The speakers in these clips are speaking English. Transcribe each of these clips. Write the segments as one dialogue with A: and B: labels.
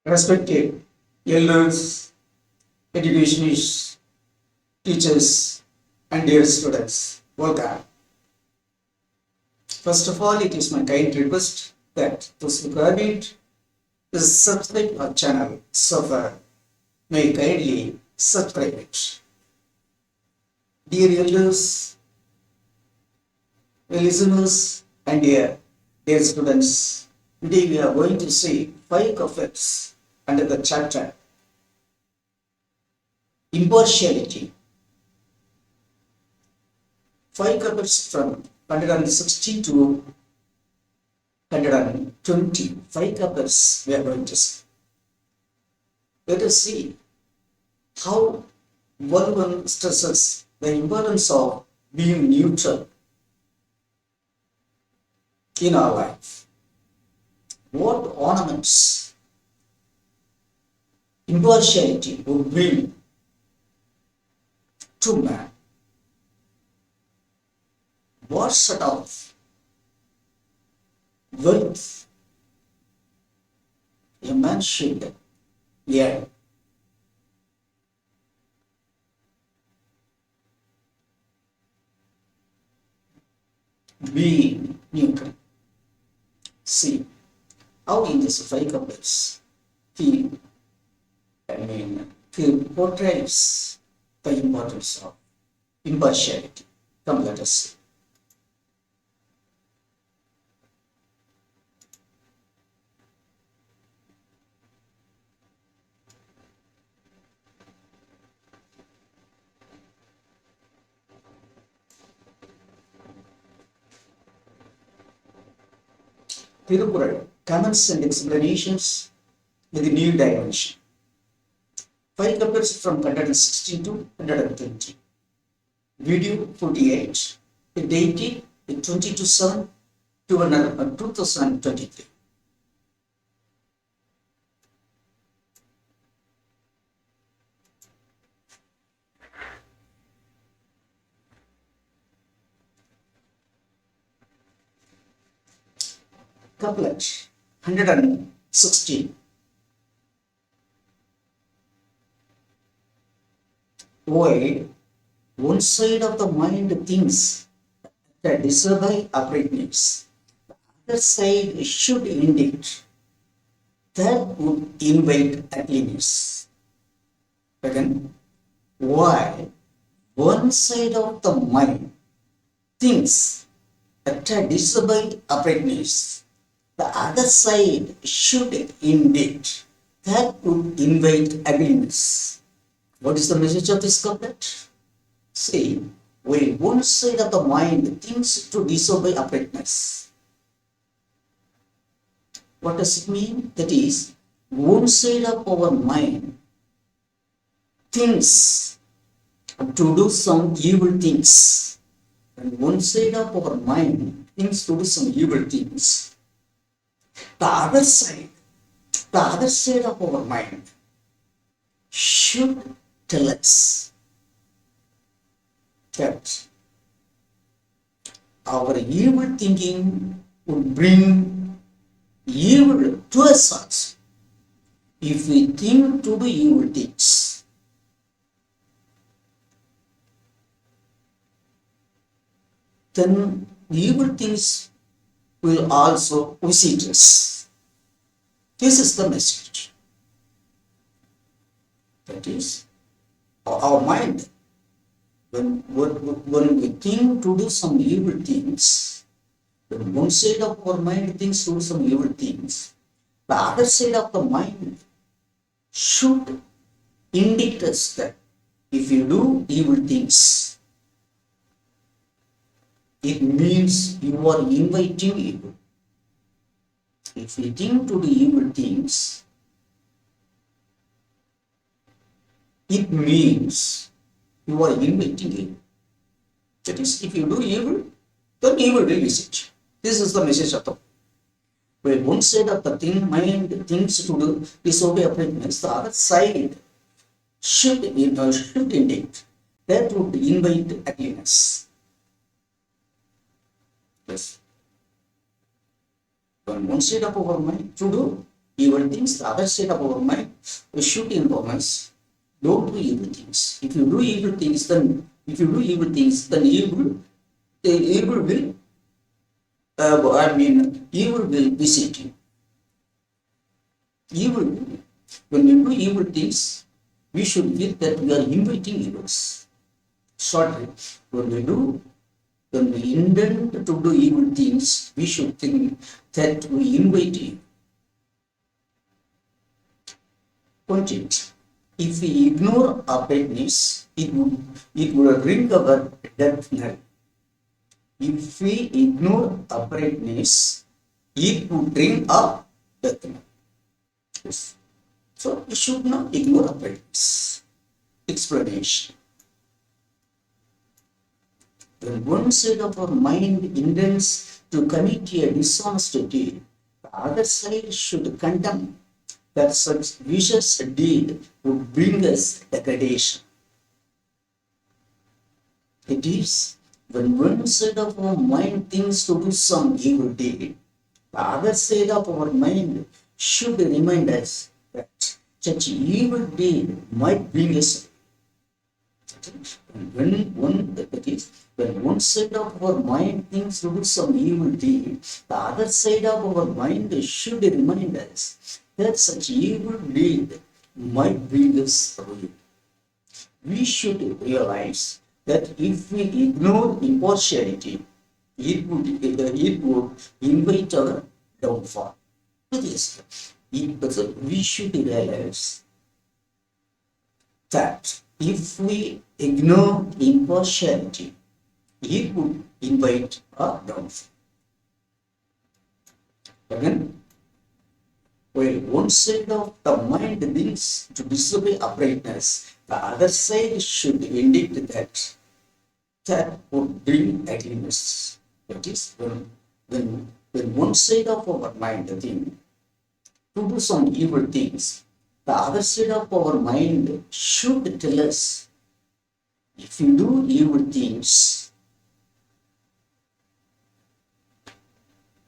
A: Respected elders, educationists, teachers, and dear students, welcome. First of all, it is my kind request that those who haven't subscribe our channel so far may kindly subscribe it. Dear elders, listeners, and dear students, today we are going to see five couplets under the chapter impartiality. Five couplets from 160 to 120. Five couplets we are going to see. Let us see how one stresses the importance of being neutral in our life. What ornaments impartiality would bring to man? What sort of wealth a man should earn? Being neutral. See how in this five couplets he portrays the importance of impartiality. Come, let us see. Tirukural, comments and explanations with a new dimension. Five couplets from 116 to 120. Video 48, dated 22/7 to 2023. Couplet 116. While one side of the mind thinks that disobey uprightness, the other side should indicate that would invite ugliness. Again, while one side of the mind thinks that disobey uprightness, the other side should indicate that would invite ugliness. What is the message of this couplet? See, when one side of the mind thinks to disobey uprightness, what does it mean? That is, one side of our mind thinks to do some evil things, and one side of our mind thinks to do some evil things. The other side of our mind should tell us that our evil thinking would bring evil to us also. If we think to do evil things, then evil things will also visit us. This is the message. That is, our mind, when we think to do some evil things, when one side of our mind thinks to do some evil things, the other side of the mind should indicate us that if you do evil things, it means you are inviting evil. If you think to do evil things, it means you are inviting evil. That is, if you do evil, then evil will visit. This is the message of the where one side of the mind thinks to do disobey uprightness, the other side should indicate that would invite ugliness. Yes. When one side of our mind to do evil things. The other side of our mind should inform us, don't do evil things. If you do evil things, then evil will, evil will visit you. Evil, when we do evil things, we should feel that we are inviting evils. Shortly, when we intend to do evil things, we should think that we invite evil. Content. If we ignore uprightness, it would bring our death knell. If we ignore uprightness, it would bring up death knell. Yes. So we should not ignore uprightness. Explanation. When one side of our mind intends to commit a dishonest deed, the other side should condemn that such vicious deed would bring us degradation. It is when one side of our mind thinks to do some evil deed, the other side of our mind should remind us that such evil deed might bring us. When one side of our mind thinks to do some evil deed, the other side of our mind should remind us that such evil deed might bring us ruin. We should realize that if we ignore impartiality, it would invite our downfall. Yes, we should realize that if we ignore impartiality, it would invite our downfall. Again, while one side of the mind thinks to disobey uprightness, the other side should indicate that would bring ugliness. That is, when one side of our mind thinks to do some evil things, the other side of our mind should tell us, if you do evil things,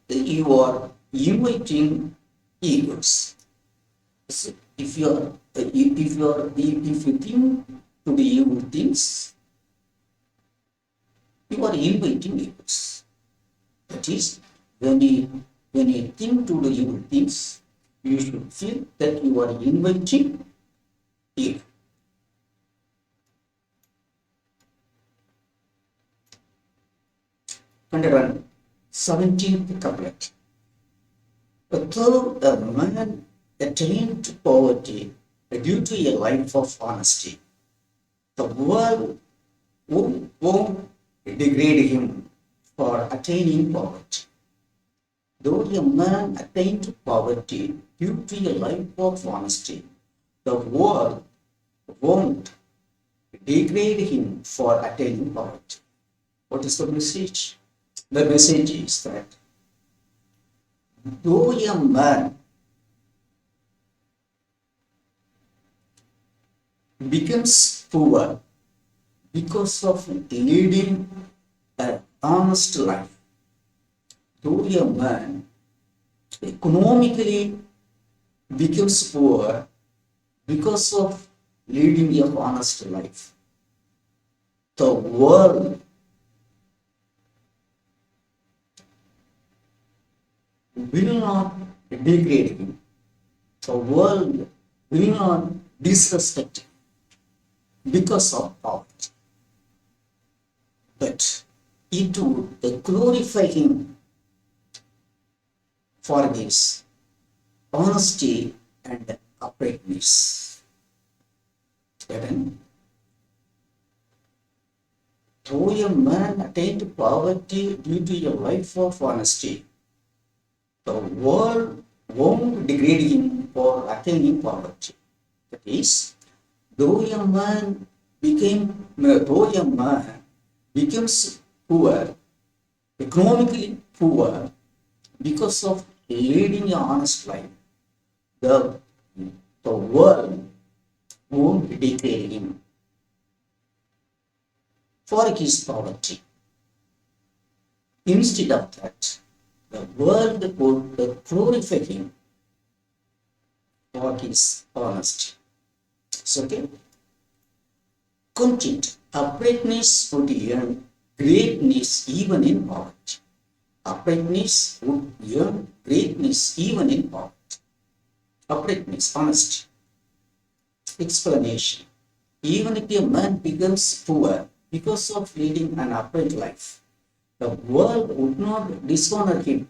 A: you are inviting evils. So if you think to do evil things, you are inviting evils. That is, when you think to do evil things, you should feel that you are inviting evil. And 17th couplet. Though a man attained to poverty due to a life of honesty, the world won't degrade him for attaining poverty. Though a man attained to poverty due to a life of honesty, the world won't degrade him for attaining poverty. What is the message? The message is that though a man becomes poor because of leading an honest life, though a man economically becomes poor because of leading an honest life, the world will not degrade him. The world will not disrespect him because of poverty. But it would glorify him for his honesty and uprightness. Again, though a man attained poverty due to a life of honesty, the world won't degrade him for attaining poverty. That is, though a man becomes poor, economically poor, because of leading an honest life, the world won't degrade him for his poverty. Instead of that, the world would glorify him what is honesty. So, okay, content. Uprightness would earn greatness even in poverty. Uprightness would earn greatness even in poverty. Uprightness, honesty. Explanation. Even if a man becomes poor because of leading an upright life, the world would not dishonor him,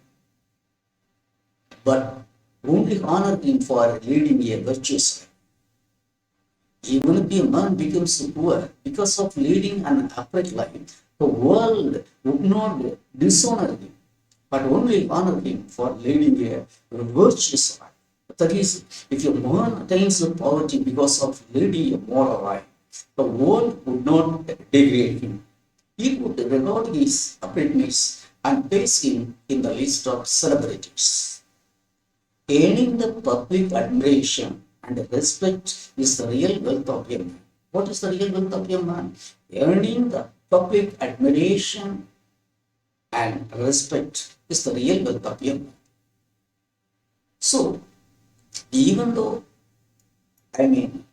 A: but only honor him for leading a virtuous life. Even if a man becomes poor because of leading an upright life, the world would not dishonor him, but only honor him for leading a virtuous life. That is, if a man attains poverty because of leading a moral life, the world would not degrade him. He would regard his uprightness and place him in the list of celebrities. Gaining the public admiration and respect is the real wealth of a man. What is the real wealth of a man? Earning the public admiration and respect is the real wealth of a man. So, even though,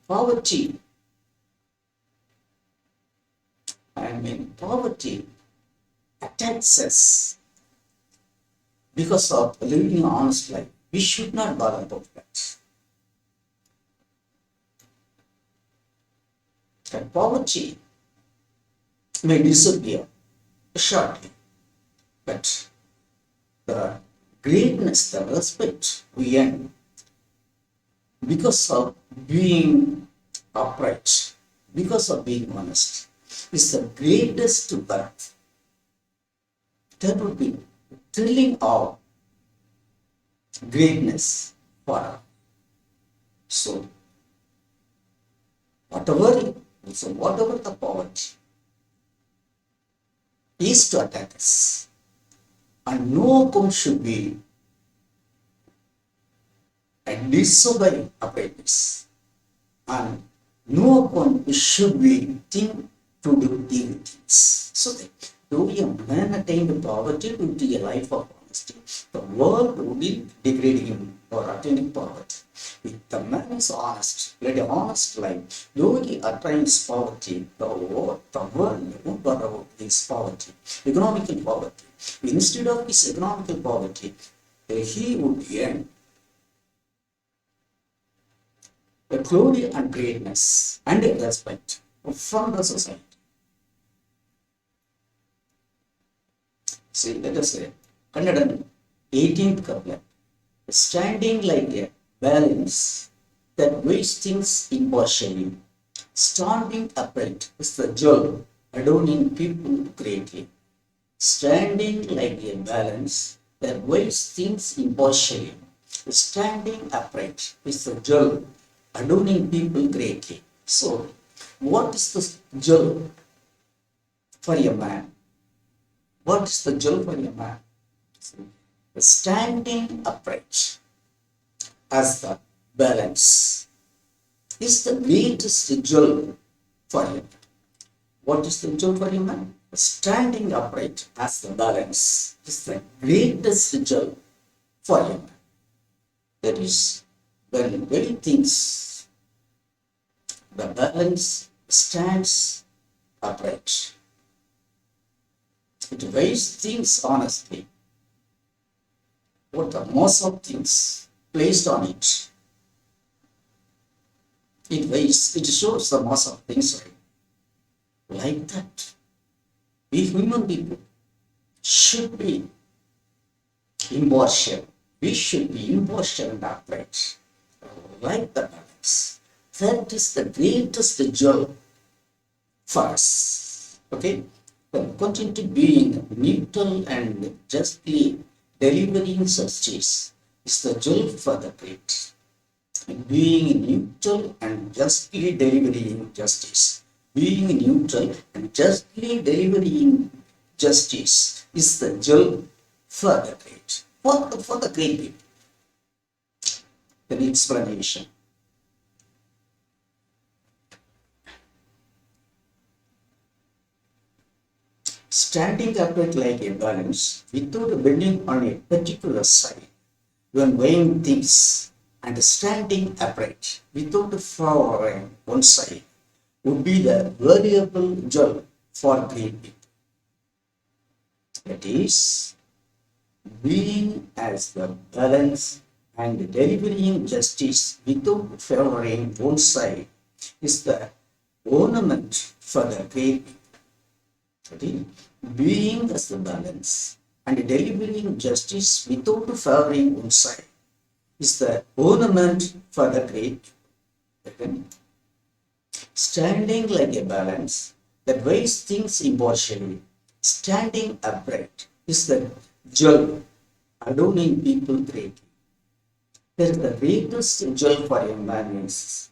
A: poverty, poverty attacks us because of living an honest life, we should not bother about that. And poverty may disappear shortly, but the greatness, the respect we earn because of being upright, because of being honest, is the greatest wealth. That would be thrilling of greatness for us. So, whatever the poverty is to attack us, and no account should be and disobey uprightness, and no account should be think to do evil things. So that though a man attained poverty due to a life of honesty, the world wouldn't degrade him for attaining poverty. If the man is honest, led an honest life, though he attains poverty, the world won't bother about his poverty, economical poverty. Instead of his economical poverty, he would earn a glory and greatness and a respect from the society. See, let us say 118th couplet. Standing like a balance that weighs things impartially, standing upright is the jewel adorning people greatly. Standing like a balance that weighs things impartially, standing upright is the jewel adorning people greatly. So, what is the jewel for a man? What is the jewel for a man? Standing upright as the balance is the greatest jewel for a man. What is the jewel for a man? Standing upright as the balance is the greatest jewel for a man. That is, when very things, the balance stands upright. It weighs things honestly. What the mass of things placed on it, it weighs, it shows the mass of things like that. We human people should be impartial. We should be impartial and upright, like the balance. That is the greatest jewel for us. Okay? Then continue to being neutral and justly delivering justice is the jewel for the great. Being neutral and justly delivering justice. Being neutral and justly delivering justice is the jewel for the great. For the great people. An explanation. Standing upright like a balance without bending on a particular side when weighing things and standing upright without favoring one side would be the variable jewel for great people. That is, being as the balance and delivering justice without favoring one side is the ornament for the great people. That is, being as the balance and delivering justice without favoring one side is the ornament for the great. Second, standing like a balance that weighs things impartially, standing upright is the jewel adorning people greatly. There is the greatest jewel for a man is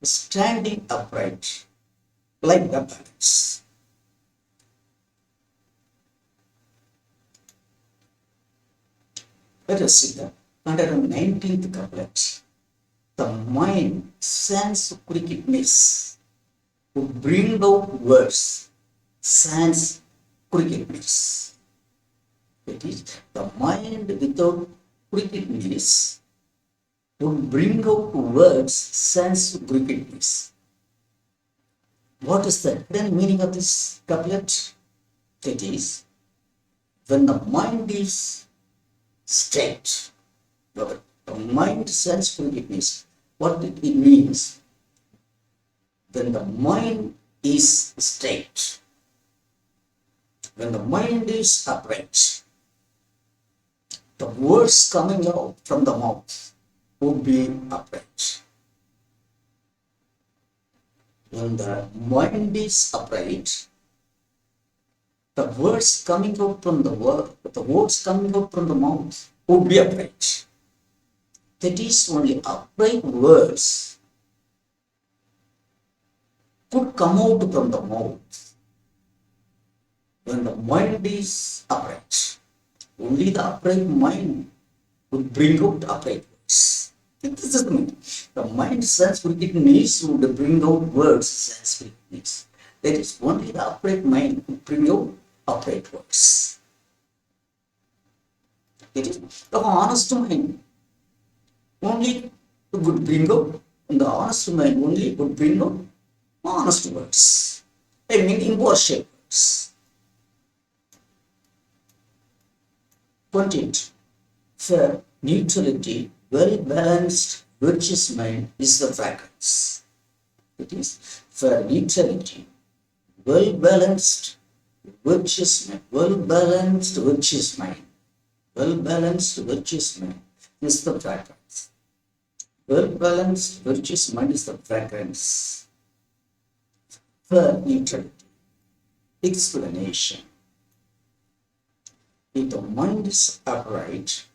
A: standing upright like the balance. Let us see the 119th couplet. The mind sans crookedness would bring out words sans crookedness. That is, the mind without crookedness would bring out words sans crookedness. What is the hidden meaning of this couplet? That is, when the mind is straight, the mind sans crookedness. What it means? When the mind is straight, when the mind is upright, the words coming out from the mouth would be upright. When the mind is upright, the words coming out from the words coming out from the mouth would be upright. That is, only upright words could come out from the mouth when the mind is upright. Only the upright mind would bring out upright words. This is the meaning. The mind sans crookedness would bring out words sans crookedness. That is, only the upright mind would bring out upright words. It is the honest mind only would bring out, and the honest mind only would bring out honest words. I mean, impartial words. 28. For neutrality, well-balanced, virtuous mind is the fragrance. It is, for neutrality, well-balanced, virtuous mind, well-balanced, virtuous mind, well-balanced, virtuous mind is the fragrance. Well-balanced, virtuous mind is the fragrance. For neutrality, explanation. If the mind is upright,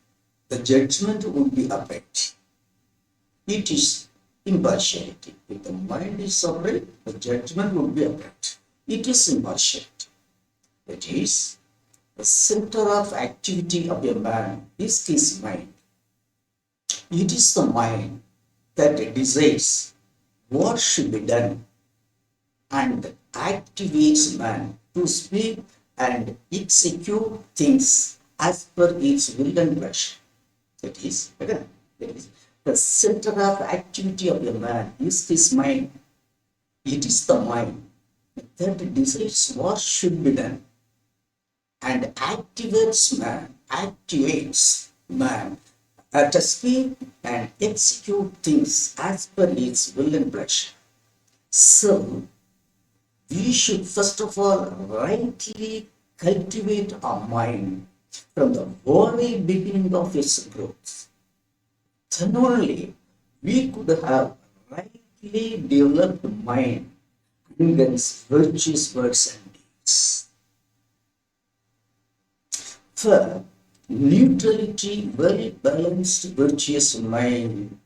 A: the judgment would be upright. It is impartiality. If the mind is upright, the judgment would be upright. It is impartiality. That is, the center of activity of a man is his mind. It is the mind that decides what should be done and activates man to speak and execute things as per its will and pleasure. That is, again, the center of activity of a man is his mind. It is the mind that decides what should be done and activates man to speak and execute things as per its will and pleasure. So, we should first of all rightly cultivate our mind from the very beginning of its growth. Then only we could have rightly developed mind against virtuous words and deeds. For neutrality, well-balanced, virtuous mind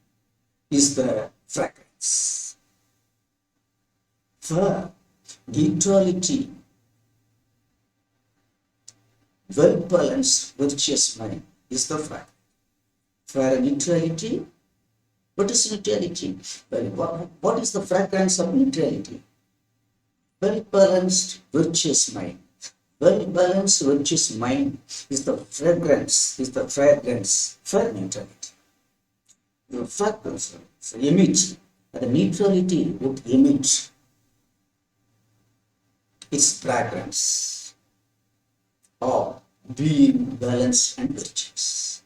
A: is the fragrance. For neutrality, well-balanced, virtuous mind is the fragrance. For neutrality, what is neutrality? Well, what is the fragrance of neutrality? Well-balanced, virtuous mind. Well-balanced, virtuous mind is the fragrance for neutrality. fragrance, emit, the neutrality would emit its fragrance of being balanced and virtuous.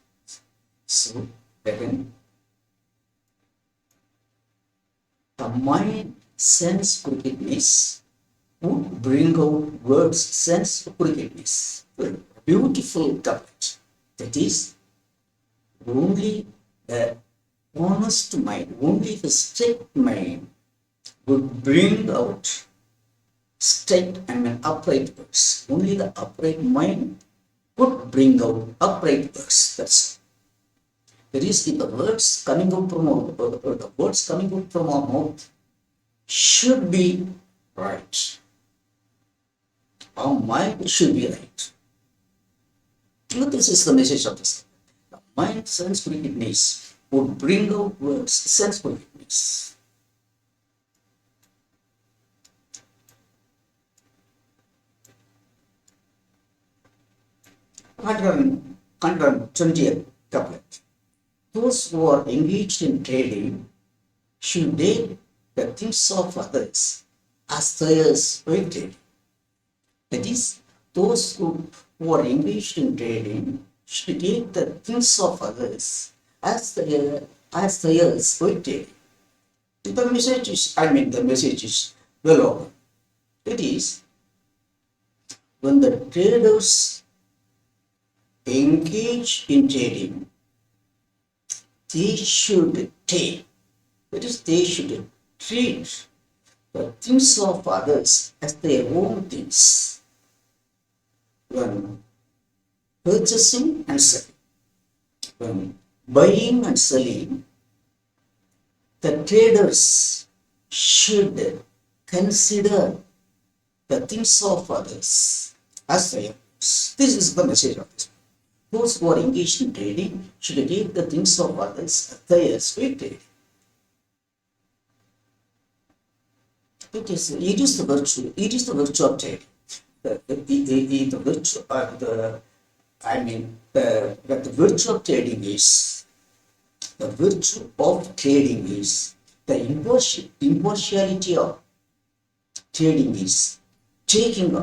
A: So, again, the mind sense crookedness would bring out words sense crookedness. Beautiful couplet. That is, only the honest mind, only the strict mind would bring out straight and upright words. Only the upright mind could bring out upright words. That's there is the words coming out from the words coming out from our mouth should be right. Our mind should be right. This is the message of this. The mind sense crookedness would bring out words sense crookedness. Hundred 120th couplet. Those who are engaged in trading should take the things of others as theirs waited. That is, those who are engaged in trading should take the things of others as theirs waited. The message is, the message is well over. That is, when the traders engage in trading, they should take, that is, they should treat the things of others as their own things when purchasing and selling. When buying and selling, the traders should consider the things of others as their own. This is the message of this. Those who are engaged in trading should take the things of others as theirs waited. It is the virtue. It is the virtue of trading. The virtue. The virtue of trading is the virtue of trading is the impartiality of trading is taking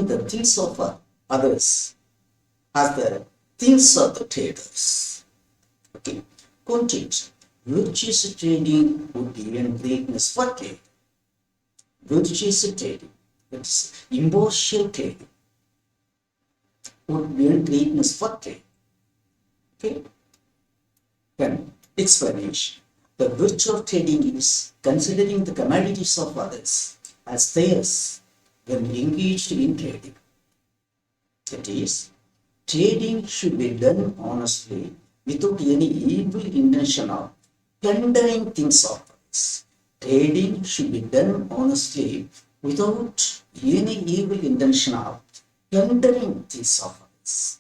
A: the things of others as the things of the traders. Okay, content. Virtuous trading would be in greatness for trade. Virtuous trading, that is impartial trading, would be in greatness for trade. Okay. Then explanation. The virtue of trading is considering the commodities of others as theirs when engaged in trading. That is, trading should be done honestly without any evil intention of plundering things of others. Trading should be done honestly without any evil intention of plundering things of others.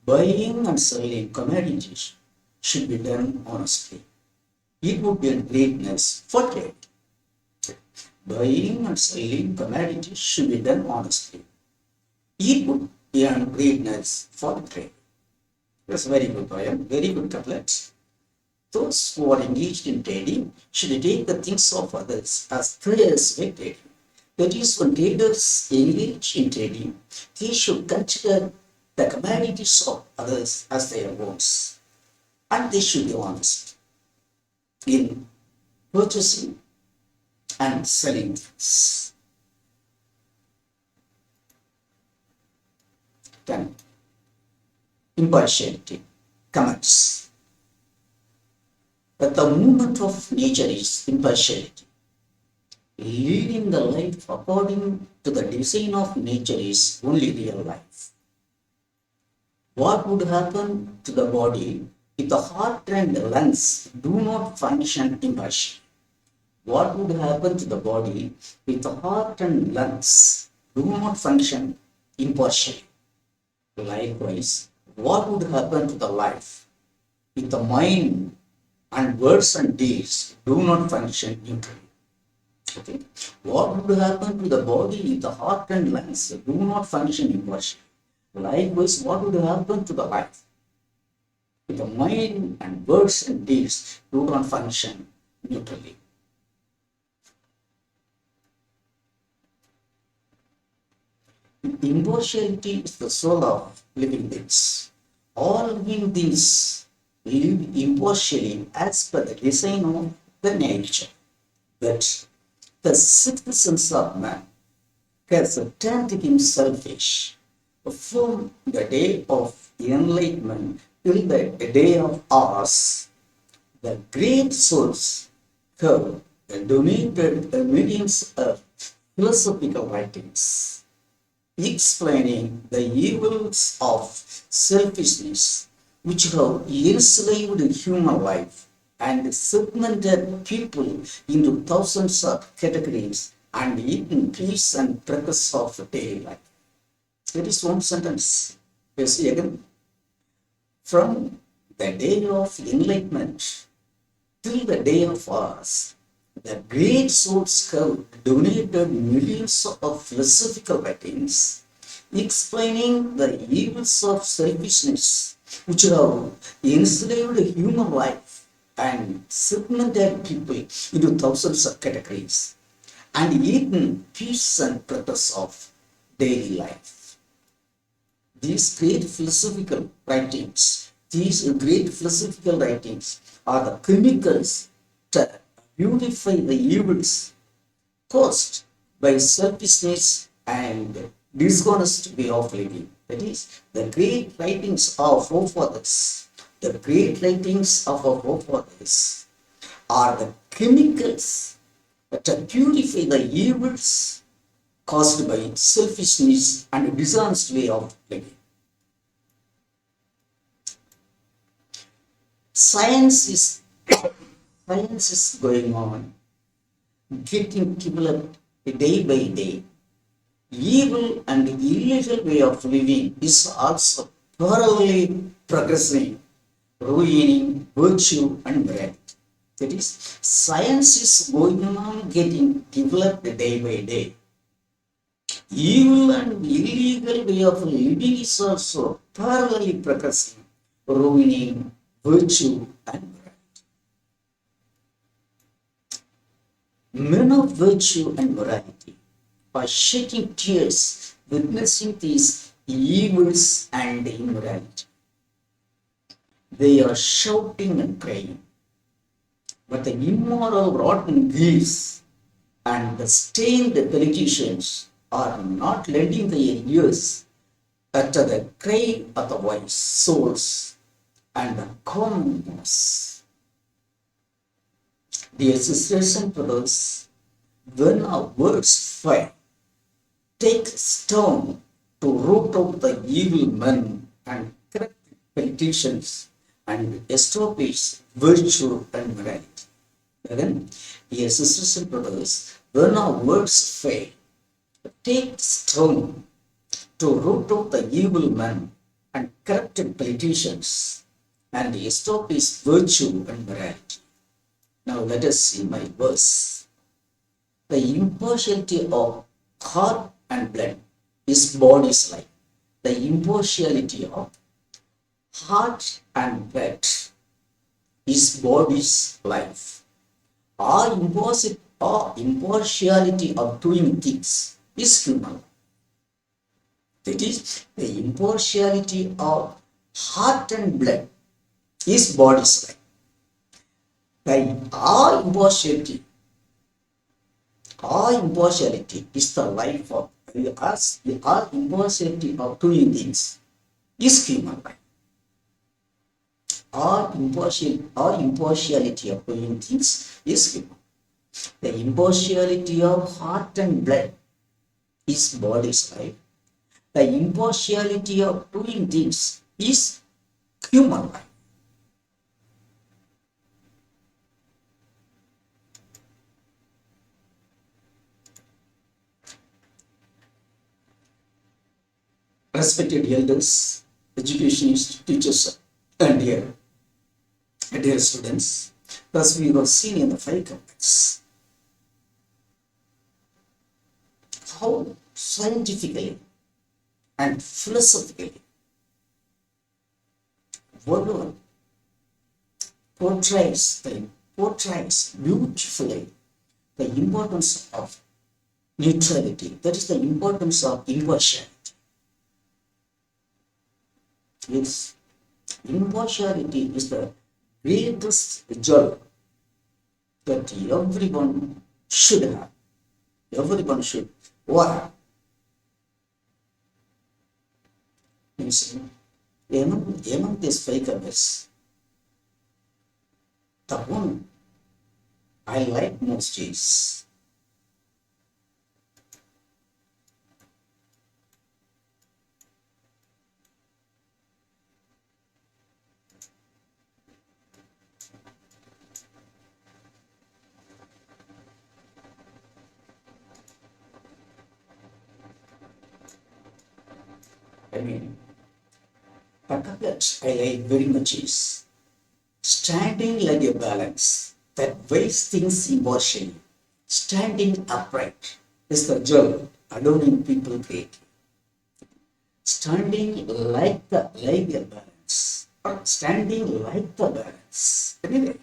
A: Buying and selling commodities should be done honestly. It would be a greatness for trade. Buying and selling commodities should be done honestly. It would be a greatness for trade. That's very good poem, very good couplet. Those who are engaged in trading should take the things of others as theirs by trading. That is, when traders engage in trading, they should consider the commodities of others as their own, and they should be honest in purchasing and selling things. Then, impartiality comments. But the movement of nature is impartiality. Leading the life according to the design of nature is only real life. What would happen to the body if the heart and the lungs do not function impartially? What would happen to the body if the heart and lungs do not function impartially? Likewise, what would happen to the life if the mind and words and deeds do not function neutrally? Okay. What would happen to the body if the heart and lungs do not function impartially? Likewise, what would happen to the life The mind and words and deeds do not function neutrally. Impartiality is the soul of living things. All living things live impartially as per the design of the nature. But the sixth sense of man has turned him selfish. From the day of enlightenment till the day of ours, the great souls have donated millions of philosophical writings explaining the evils of selfishness which have enslaved human life and segmented people into thousands of categories and eaten peace and purpose of daily life. That is one sentence. You see again, from the day of enlightenment till the day of ours, the great souls have donated millions of philosophical writings explaining the evils of selfishness which have enslaved human life and segmented people into thousands of categories and eaten peace and purpose of daily life. These great philosophical writings are the chemicals that beautify the evils caused by selfishness and dishonest way of living. That is, the great writings of forefathers, the great writings of our forefathers are the chemicals that purify the evils caused by selfishness and dishonest way of living. Science is science is going on, getting developed day by day. Evil and illegal way of living is also parallelly progressing, ruining virtue and morality. That is, science is going on, getting developed day by day. Evil and illegal way of living is also parallelly progressing, ruining virtue and morality. Men of virtue and morality are shedding tears, witnessing these evils and immorality. They are shouting and crying. But the immoral, rotten geese and the stained politicians are not lending their ears at the cry of the wise souls and the common mass. Dear sisters and brothers, when our words fail, take stone to root out the evil men and correct politicians and establish virtue and morality. Again, dear sisters and brothers, when our words fail, take stone to root out the evil men and corrupted politicians and establish virtue and morality. Now let us see my verse. The impartiality of heart and blood is body's life. The impartiality of heart and blood is body's life. Our impartiality of doing things is human. That is, the impartiality of heart and blood is body's life. Our impartiality is the life of us. Our impartiality of doing things is human life. Our impartiality of doing things is human. The impartiality of heart and blood is body's life. The impartiality of doing things is human life. Respected elders, educationists, teachers, and dear students, thus we have seen in the five couplets how scientifically and philosophically, whatever portrays beautifully the importance of neutrality. That is the importance of impartiality. Yes, impartiality is the greatest job that everyone should have. Everyone should. Why? You see, among these fakers, the one I like most is I mean, the couplet I like very much is standing like a balance that weighs things impartially. Standing upright is the job adorning people greatly. Standing like a balance, or standing like the balance. Anyway,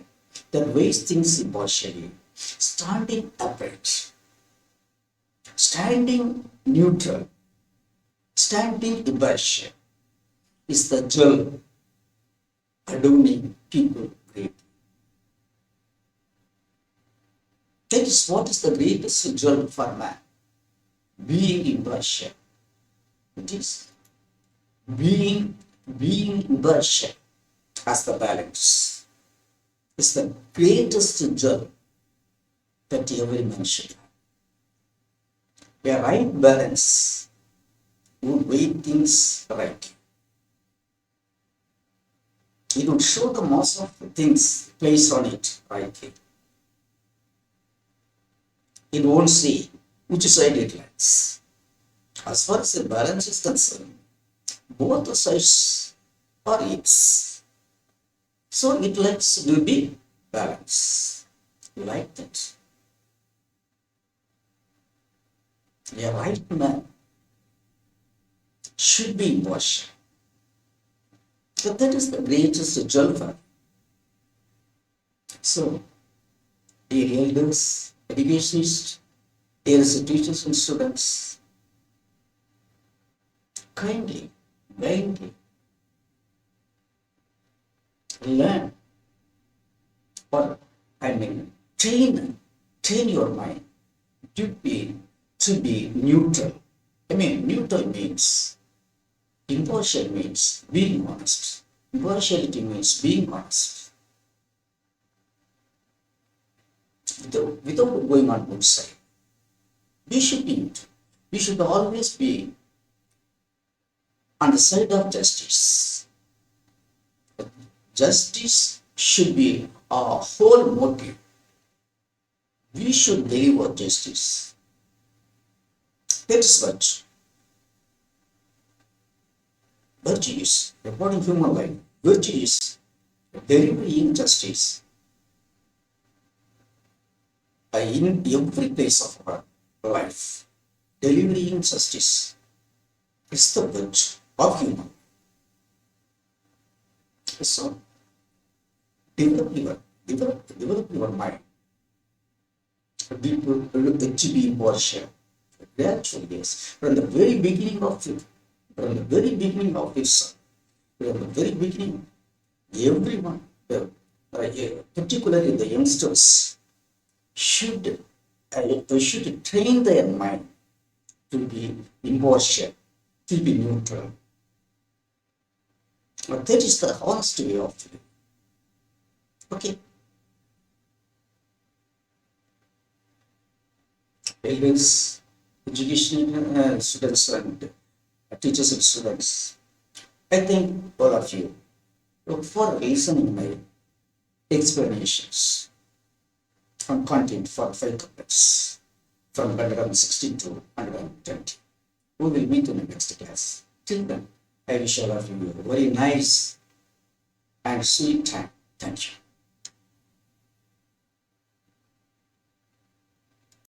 A: that weighs things impartially. Standing upright, standing neutral, standing impartial is the job adorning people greatly. That is what is the greatest job for man. Being impartial. It is being impartial as the balance is the greatest job that every man should have. A right balance would weigh things rightly. It would show the most of the things placed on it rightly. It won't say which side it lies. As far as the balance is concerned, both the sides are its. So it likes to be balance. You like that? A right man should be impartial. So that is the greatest jalfa. So, dear elders, educationists, dear teachers and students, kindly learn, or I mean train your mind to be neutral. I mean, neutral means impartial means being honest. Impartiality means being honest. Without going on both sides. We should be neutral. We should always be on the side of justice. Justice should be our whole motive. We should deliver justice. That is what virtue is. According to human life, virtue is delivering justice in every place of our life. Delivering justice is the virtue of human. So, develop your mind. People to be impartial. Gradually, yes. From the very beginning of it, from the very beginning of this, from the very beginning, everyone, particularly the youngsters, should train their mind to be impartial, to be neutral. But that is the honest way of living. Okay. Elders, education students and teachers and students, I thank all of you for listening my explanations on content for 5 couplets from 116 to 120. We will meet in the next class. Till then, I wish all of you a very nice and sweet time. Thank you.